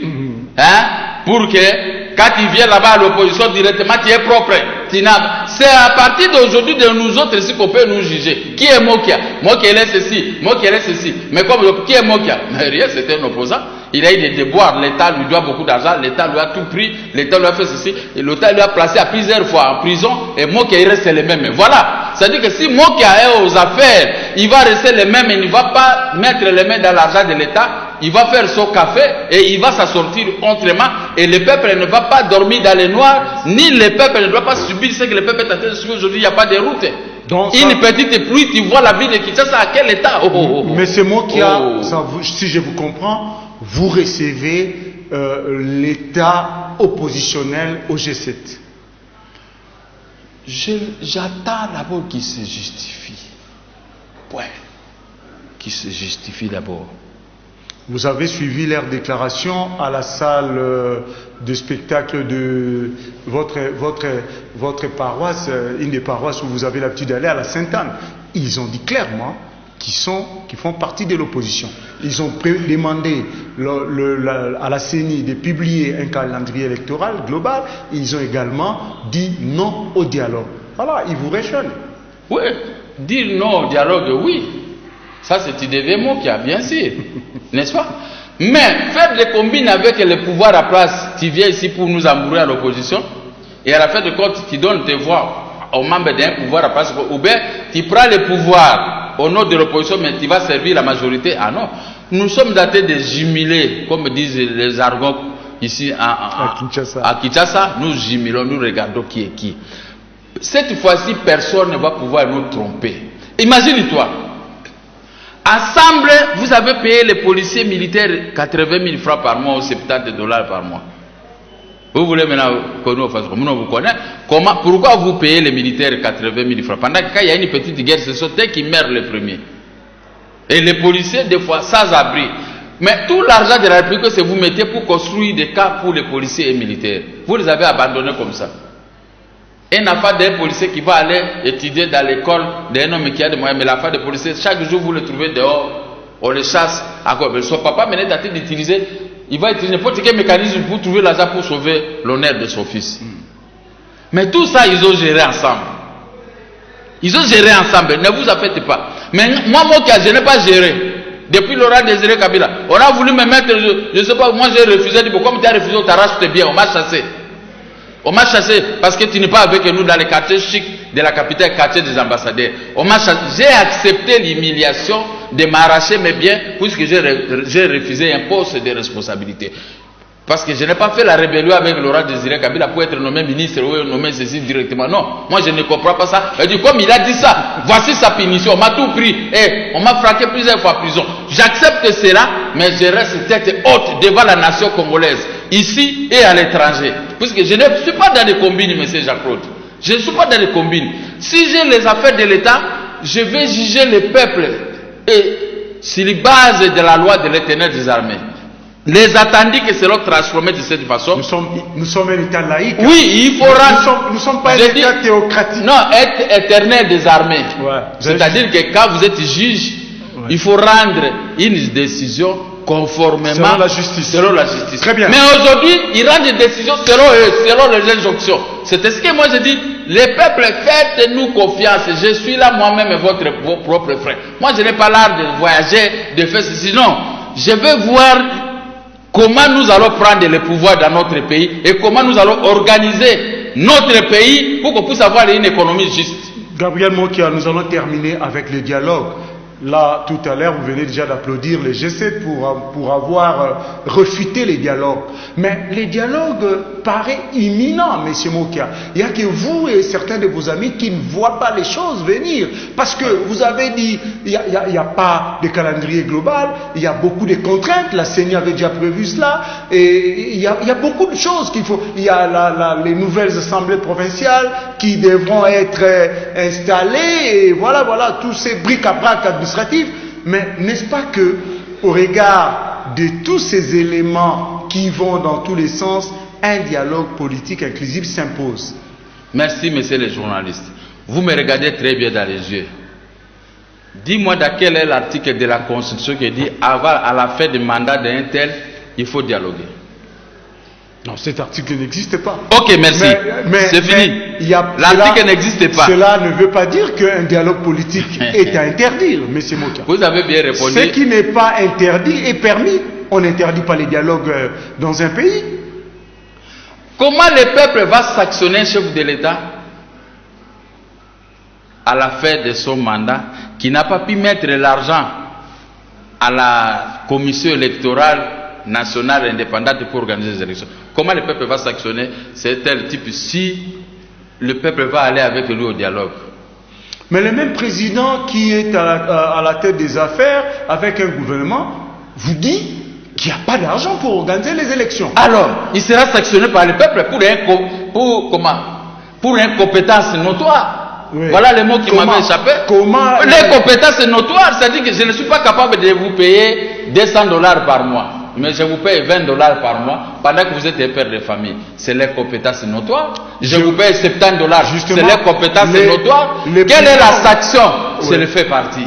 Hein? Pour que quand tu viens là-bas à l'opposition directement, tu es propre. C'est à partir d'aujourd'hui de nous autres ici qu'on peut nous juger. Qui est Mokia? Mokia il est ceci, Mokia il est ceci. Mais comme qui est Mokia? Mais rien, c'était un opposant. Il a eu des déboires, l'État lui doit beaucoup d'argent, l'État lui a tout pris, l'État lui a fait ceci, et l'État lui a placé à plusieurs fois en prison, et Mokia il reste le même. Voilà. C'est-à-dire que si Mokia est aux affaires, il va rester le même, il ne va pas mettre les mains dans l'argent de l'État. Il va faire son café et il va s'en sortir autrement. Et le peuple ne va pas dormir dans les noirs, ni le peuple ne doit pas subir ce que le peuple est en train de subir aujourd'hui. Il n'y a pas de route. Donc, une petite pluie, tu vois la ville de Kinshasa à quel état? Mais c'est moi qui si je vous comprends, vous recevez l'État oppositionnel au G7. J'attends d'abord qu'il se justifie. Point. Qu'il se justifie d'abord. Vous avez suivi leur déclaration à la salle de spectacle de votre paroisse, une des paroisses où vous avez l'habitude d'aller, à la Sainte-Anne. Ils ont dit clairement qui font partie de l'opposition. Ils ont demandé à la CENI de publier un calendrier électoral global. Ils ont également dit non au dialogue. Voilà, ils vous rejoignent. Oui, dire non au dialogue, oui. Ça, c'est Idévémo qui a bien sûr, n'est-ce pas? Mais faire des combines avec le pouvoir à place, tu viens ici pour nous embrouiller à l'opposition, et à la fin de compte, tu donnes tes voix aux membres d'un pouvoir à place, ou bien tu prends le pouvoir au nom de l'opposition, mais tu vas servir la majorité. Ah non, nous sommes datés de jumeler, comme disent les argons ici à Kinshasa, nous jumelons, nous regardons qui est qui. Cette fois-ci, personne ne va pouvoir nous tromper. Imagine-toi, ensemble, vous avez payé les policiers militaires 80 000 francs par mois ou 70 $ par mois. Vous voulez maintenant que nous fassions, nous vous connaissons. Pourquoi vous payez les militaires 80 000 francs? Pendant qu'il y a une petite guerre, ce sont eux qui meurent les premiers. Et les policiers, des fois, sans abri. Mais tout l'argent de la République, c'est vous mettez pour construire des cas pour les policiers et militaires. Vous les avez abandonnés comme ça. Et n'a pas d'un policier qui va aller étudier dans l'école d'un homme qui a des moyens. Mais la part des policiers, chaque jour vous le trouvez dehors, on le chasse. Encore. Mais son papa menait d'utiliser, il va utiliser n'importe quel mécanisme pour trouver l'argent pour sauver l'honneur de son fils. Mais tout ça, ils ont géré ensemble. Ils ont géré ensemble, ne vous affectez pas. Mais moi, je n'ai pas géré. Depuis Laurent Désiré Kabila, on a voulu me mettre, je ne sais pas, moi j'ai refusé, comme tu as refusé, on t'arrache tes biens, on m'a chassé. On m'a chassé parce que tu n'es pas avec nous dans les quartiers chics de la capitale, quartier des ambassadeurs. On m'a chassé. J'ai accepté l'humiliation de m'arracher mes biens puisque j'ai refusé un poste de responsabilité. Parce que je n'ai pas fait la rébellion avec Laurent Désiré Kabila pour être nommé ministre ou nommé ceci directement. Non, moi je ne comprends pas ça. Et comme il a dit ça, voici sa punition. On m'a tout pris. Et on m'a frappé plusieurs fois en prison. J'accepte cela, mais je reste tête haute devant la nation congolaise, ici et à l'étranger. Puisque je ne suis pas dans les combines, M. Jean-Claude. Je ne suis pas dans les combines. Si j'ai les affaires de l'État, je vais juger le peuple. Et sur les bases de la loi de l'Éternel des armées. Les attendus que seront transformés de cette façon. Nous sommes un État laïque. Oui, il faut rendre. Nous ne sommes pas un État théocratique. Non, être éternel des armées. Ouais, c'est-à-dire que quand vous êtes juge, ouais, il faut rendre une décision conformément selon la justice. Selon la justice. Très bien. Mais aujourd'hui, ils rendent des décisions selon eux, selon les injonctions. C'est ce que moi je dis. Les peuples, faites-nous confiance. Je suis là moi-même, vos propres frères. Moi, je n'ai pas l'art de voyager, de faire ceci. Non, je veux voir comment nous allons prendre le pouvoir dans notre pays et comment nous allons organiser notre pays pour qu'on puisse avoir une économie juste. Gabriel Mokia, nous allons terminer avec le dialogue. Là, tout à l'heure, vous venez déjà d'applaudir les G7 pour avoir refuté les dialogues. Mais les dialogues paraissent imminents, M. Mokia. Il n'y a que vous et certains de vos amis qui ne voient pas les choses venir. Parce que vous avez dit, il n'y a pas de calendrier global, il y a beaucoup de contraintes, la CENI avait déjà prévu cela, et il y a beaucoup de choses qu'il faut. Il y a les nouvelles assemblées provinciales qui devront être installées, et voilà, tous ces bric-à-brac administratifs. Mais n'est-ce pas que, au regard de tous ces éléments qui vont dans tous les sens, un dialogue politique inclusif s'impose? Merci, messieurs les journalistes. Vous me regardez très bien dans les yeux. Dis-moi dans quel est l'article de la Constitution qui dit avant, à la fin du mandat d'un tel, il faut dialoguer. Non, cet article n'existe pas. Ok, merci. C'est fini. L'article n'existe pas. Cela ne veut pas dire qu'un dialogue politique est à interdire, M. Mokia. Vous avez bien répondu. Ce qui n'est pas interdit est permis. On n'interdit pas les dialogues dans un pays. Comment le peuple va sanctionner un chef de l'État à la fin de son mandat qui n'a pas pu mettre l'argent à la commission électorale nationale indépendante pour organiser les élections? Comment le peuple va sanctionner cet tel type si le peuple va aller avec lui au dialogue? Mais le même président qui est à la tête des affaires avec un gouvernement vous dit qu'il n'y a pas d'argent pour organiser les élections. Alors, il sera sanctionné par le peuple pour incompétence notoire. Oui. Voilà les mots qui m'avaient échappé. L'incompétence notoire, c'est-à-dire que je ne suis pas capable de vous payer 200 $ par mois. Mais je vous paye 20 $ par mois pendant que vous êtes un père de famille. C'est l'incompétence notoire. Je vous paye 70 $. C'est l'incompétence notoire. Quelle est la sanction? C'est le fait partie.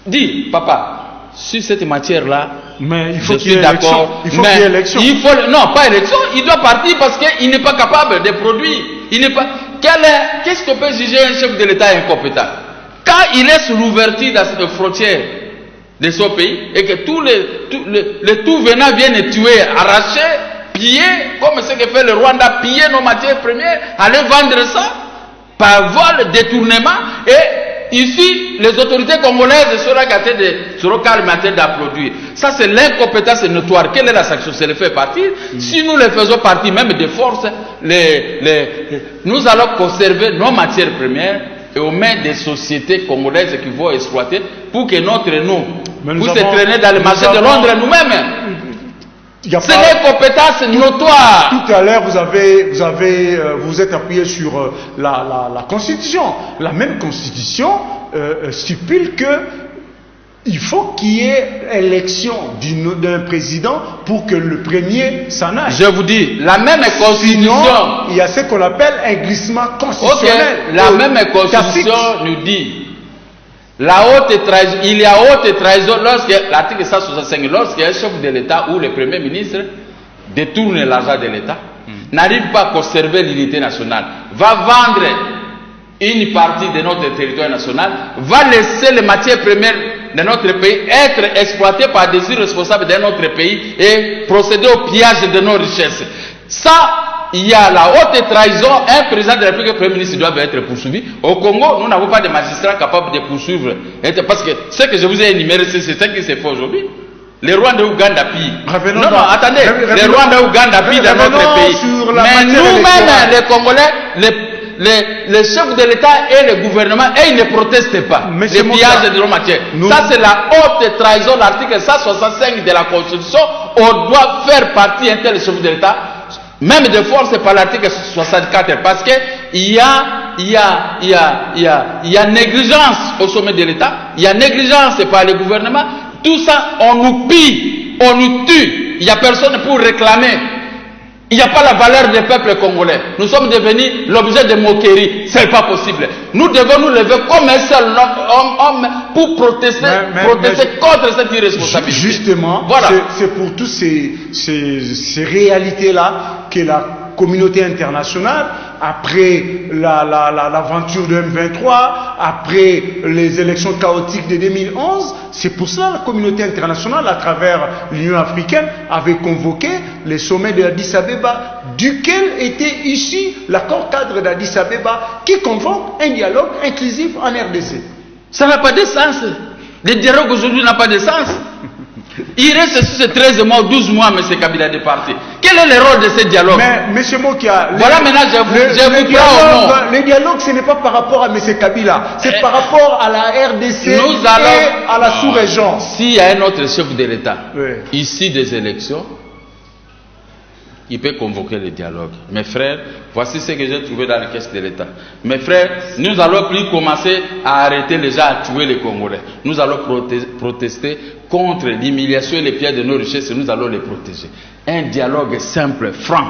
Dis, papa, sur cette matière-là, mais il faut je qu'il y suis ait élection. d'accord. Non, pas élection. Il doit partir parce qu'il n'est pas capable de produire. Il n'est pas. Qu'est-ce que peut juger un chef de l'État incompétent? Quand il est sur l'ouverture de cette frontière de son pays et que tous les tout venants viennent tuer, arracher, piller, comme ce que fait le Rwanda, piller nos matières premières, aller vendre ça par vol, détournement, et ici, les autorités congolaises seront calmes en train d'applaudir. Ça, c'est l'incompétence notoire. Quelle est la sanction? C'est le faire partir. Si nous les faisons partir, même de force, nous allons conserver nos matières premières et aux mains des sociétés congolaises qui vont exploiter pour que nous se traîner dans le marché de Londres nous-mêmes. C'est l'incompétence notoire. Tout à l'heure, vous êtes appuyé sur la Constitution. La même Constitution stipule que il faut qu'il y ait élection d'un président pour que le premier s'en aille. Je vous dis, la même Constitution. Sinon, il y a ce qu'on appelle un glissement constitutionnel. Okay. La même Constitution nous dit. La haute trahison, il y a haute trahison lorsque l'article 165, lorsque un chef de l'État ou le Premier ministre détourne l'argent de l'État, n'arrive pas à conserver l'unité nationale, va vendre une partie de notre territoire national, va laisser les matières premières de notre pays être exploitées par des irresponsables de notre pays et procéder au pillage de nos richesses. Ça, il y a la haute trahison. Un président de la République, un premier ministre doit être poursuivi. Au Congo, nous n'avons pas de magistrats capables de poursuivre. Parce que ce que je vous ai énuméré, c'est ce qui se fait aujourd'hui. Les Rwandais Ouganda pillent. Non, attendez. Les Rwandais Ouganda pillent dans notre pays. Mais nous-mêmes, les Congolais, les chefs de l'État et le gouvernement, ils ne protestent pas. Les pillages de nos matières. Ça, c'est la haute trahison, l'article 165 de la Constitution. On doit faire partie un tel chef de l'État. Même de force par l'article 64, parce que il y a négligence au sommet de l'État, il y a négligence par le gouvernement, tout ça, on nous pille, on nous tue, il n'y a personne pour réclamer, il n'y a pas la valeur des peuples congolais, nous sommes devenus l'objet de moquerie, ce n'est pas possible, nous devons nous lever comme un seul homme pour protester contre cette irresponsabilité. Justement, voilà. C'est pour toutes ces réalités-là que la communauté internationale, après l'aventure de M23, après les élections chaotiques de 2011, c'est pour cela que la communauté internationale, à travers l'Union africaine, avait convoqué les sommets de Addis Abeba, duquel était issu l'accord cadre d'Addis Abeba, qui convoque un dialogue inclusif en RDC. Ça n'a pas de sens. Le dialogue aujourd'hui n'a pas de sens. Il reste sur ces 13 mois, 12 mois, M. Kabila de partir. Quel est le rôle de ce dialogue? Mais M. Mokia, voilà maintenant, je vous prends au le dialogue, ce n'est pas par rapport à M. Kabila, c'est par rapport à la RDC et à la sous-région. S'il y a un autre chef de l'État, ici des élections, il peut convoquer le dialogue. Mes frères, voici ce que j'ai trouvé dans la caisse de l'État. Mes frères, nous allons plus commencer à arrêter les gens à tuer les Congolais. Nous allons protester contre l'humiliation et les pièges de nos richesses et nous allons les protéger. Un dialogue simple, franc.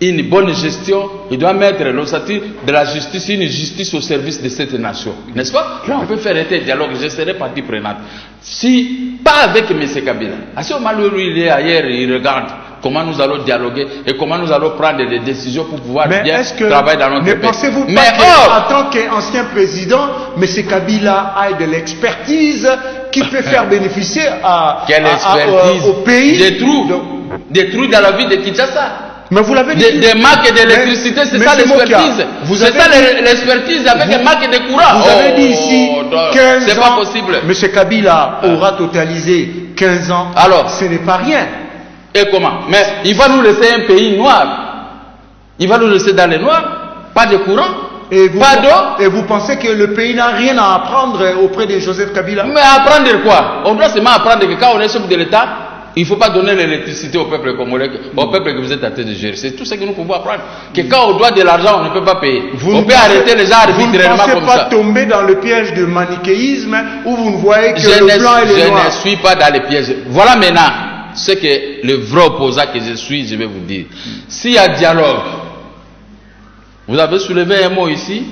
Une bonne gestion, il doit mettre l'ossature de la justice, une justice au service de cette nation. N'est-ce pas? Là, on peut faire un dialogue, je serai partie prenante. Si, pas avec M. Kabila. À ce moment où il est ailleurs, il regarde comment nous allons dialoguer et comment nous allons prendre des décisions pour pouvoir bien travailler dans notre pays. Mais pensez-vous pas qu'en tant qu'ancien président, M. Kabila a de l'expertise qui peut faire bénéficier au pays des trous dans la ville de Kinshasa? Mais vous l'avez dit. Des marques d'électricité, c'est ça l'expertise. C'est ça l'expertise avec des marques de courant. Vous avez dit ici 15 ans. C'est pas possible. M. Kabila aura totalisé 15 ans. Alors, ce n'est pas rien. Et comment? Mais il va nous laisser un pays noir. Il va nous laisser dans les noirs. Pas de courant. Pas d'eau. Et vous pensez que le pays n'a rien à apprendre auprès de Joseph Kabila? Mais apprendre quoi? On doit seulement apprendre que quand on est chef de l'État, il ne faut pas donner l'électricité au peuple congolais, au peuple que vous êtes en train de gérer. C'est tout ce que nous pouvons apprendre. Que quand on doit de l'argent, on ne peut pas payer. On peut arrêter les gens arbitrairement comme ça. Vous ne pensez pas tomber dans le piège de manichéisme où vous ne voyez que le blanc et le noir? Je ne suis pas dans le piège. Voilà maintenant ce que le vrai opposant que je suis, je vais vous dire. S'il y a dialogue, vous avez soulevé un mot ici,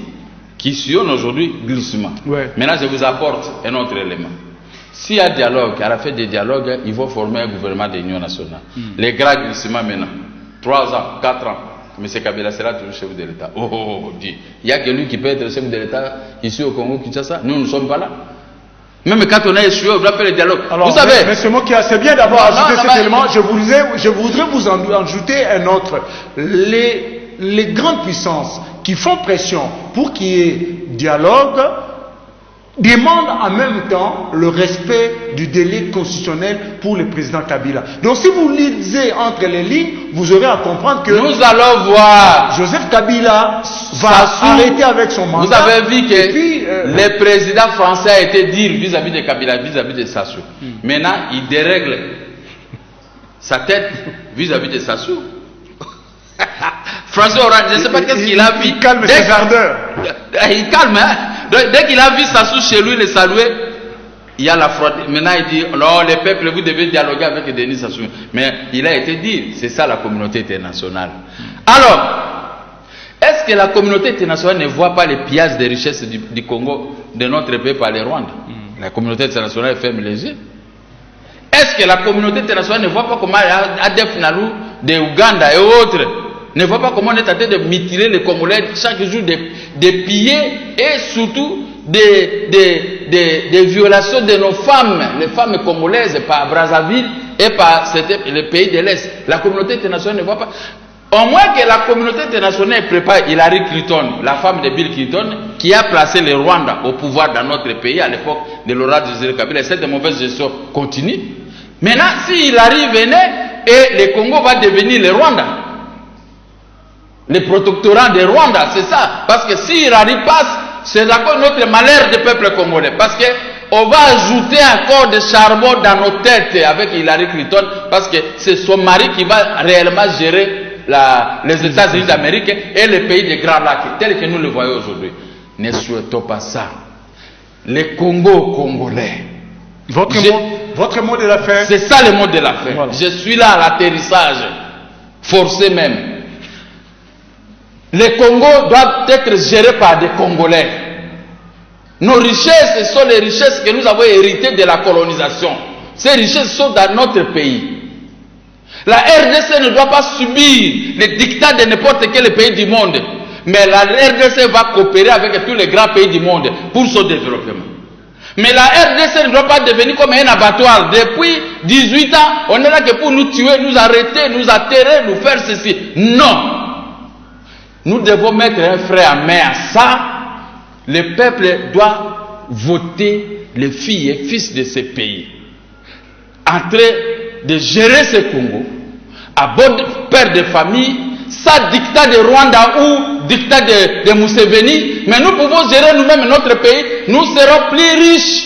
qui sillonnent aujourd'hui glissement. Ouais. Maintenant, je vous apporte un autre élément. S'il y a dialogue, à la fin des dialogues, il faut former un gouvernement d'union nationale. Les grands glissements maintenant, 3 ans, 4 ans, M. Kabila sera toujours chef de l'État. Dit. Il n'y a que lui qui peut être chef de l'État ici au Congo, Kinshasa. Nous ne sommes pas là. Même quand on a échoué, on doit faire le dialogue. Alors, vous savez. Mais c'est bien d'avoir ajouté cet élément. Je voudrais vous en ajouter un autre. Les grandes puissances qui font pression pour qu'il y ait dialogue demandent en même temps le respect du délai constitutionnel pour le président Kabila. Donc si vous lisez entre les lignes, vous aurez à comprendre que nous allons voir Joseph Kabila va arrêter avec son mandat. Vous avez vu que le président français a été dire vis-à-vis de Kabila, vis-à-vis de Sassou. Maintenant, il dérègle sa tête vis-à-vis de Sassou. François Hollande, je ne sais pas qu'est-ce qu'il a vu. Il calme ses ardeurs. Il calme, hein. Dès qu'il a vu Sassou chez lui le saluer, il y a la fraude. Maintenant il dit, non, les peuples, vous devez dialoguer avec Denis Sassou. Mais il a été dit, c'est ça la communauté internationale. Alors, est-ce que la communauté internationale ne voit pas les pillages des richesses du Congo, de notre pays par les Rwandais? La communauté internationale ferme les yeux. Est-ce que la communauté internationale ne voit pas comment Adef Nalou, de Ouganda et autres, ne voit pas comment on est en train de mutiler les Congolais chaque jour, de piller et surtout des violations de nos femmes, les femmes congolaises par Brazzaville et par les pays de l'Est. La communauté internationale ne voit pas. Au moins que la communauté internationale prépare Hillary Clinton, la femme de Bill Clinton, qui a placé le Rwanda au pouvoir dans notre pays à l'époque de Laurent Désiré Kabila. Cette mauvaise gestion continue. Maintenant, si Hillary venait et le Congo va devenir le Rwanda, le protectorat de Rwanda, c'est ça. Parce que si Hillary passe, c'est d'accord notre malheur du peuple congolais. Parce que on va ajouter encore de charbon dans nos têtes avec Hillary Clinton, parce que c'est son mari qui va réellement gérer les États-Unis d'Amérique et les pays des Grands Lacs, tels que nous le voyons aujourd'hui. Ne souhaitons pas ça. Les Congolais. Votre mot de la fin. C'est ça le mot de la fin. Voilà. Je suis là à l'atterrissage, forcé même. Les Congos doivent être gérés par des Congolais. Nos richesses, ce sont les richesses que nous avons héritées de la colonisation. Ces richesses sont dans notre pays. La RDC ne doit pas subir les dictats de n'importe quel pays du monde. Mais la RDC va coopérer avec tous les grands pays du monde pour son développement. Mais la RDC ne doit pas devenir comme un abattoir. Depuis 18 ans, on est là que pour nous tuer, nous arrêter, nous atterrer, nous faire ceci. Non. Nous devons mettre un frein à main à ça. Le peuple doit voter les filles et fils de ces pays. En train de gérer ce Congo, à bon père de famille, ça dictat de Rwanda ou dictat de Museveni, mais nous pouvons gérer nous-mêmes notre pays. Nous serons plus riches,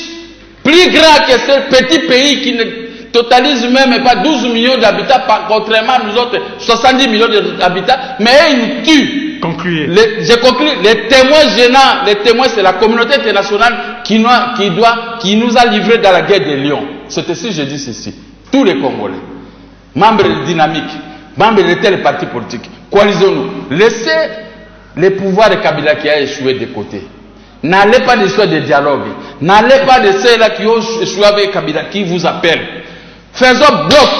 plus grands que ce petit pays qui ne totalise même pas 12 millions d'habitants, contrairement à nous autres 70 millions d'habitants, mais ils nous tuent. Concluez. Je conclue. Les témoins gênants, les témoins, c'est la communauté internationale qui nous a livrés dans la guerre des lions. C'est ici, je dis ceci. Tous les Congolais, membres de Dynamique, membres de tels partis politiques, coalisons-nous. Laissez les pouvoirs de Kabila qui a échoué de côté. N'allez pas de soit de dialogue. N'allez pas de ceux-là qui ont échoué avec Kabila, qui vous appellent. Faisons bloc.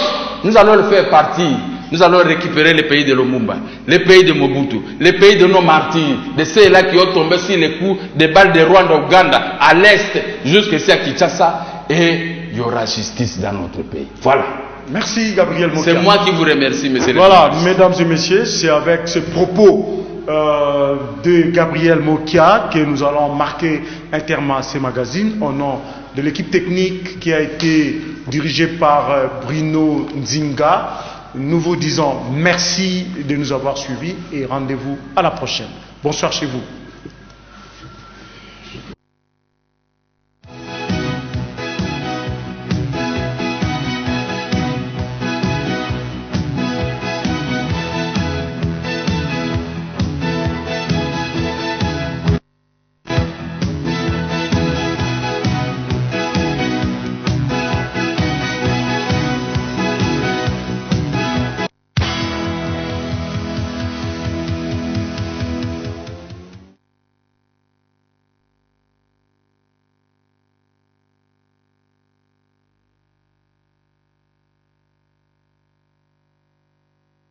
Nous allons le faire partir. Nous allons récupérer les pays de Lumumba, les pays de Mobutu, les pays de nos martyrs, de ceux-là qui ont tombé sur les coups des balles de Rwanda, Ouganda, à l'est, jusqu'ici à Kinshasa, et il y aura justice dans notre pays. Voilà. Merci Gabriel Mokia. C'est moi qui vous remercie, monsieur le Voilà, mesdames et messieurs, c'est avec ce propos de Gabriel Mokia que nous allons marquer un terme à ce magazine au nom de l'équipe technique qui a été dirigée par Bruno Nzinga. Nous vous disons merci de nous avoir suivis et rendez-vous à la prochaine. Bonsoir chez vous.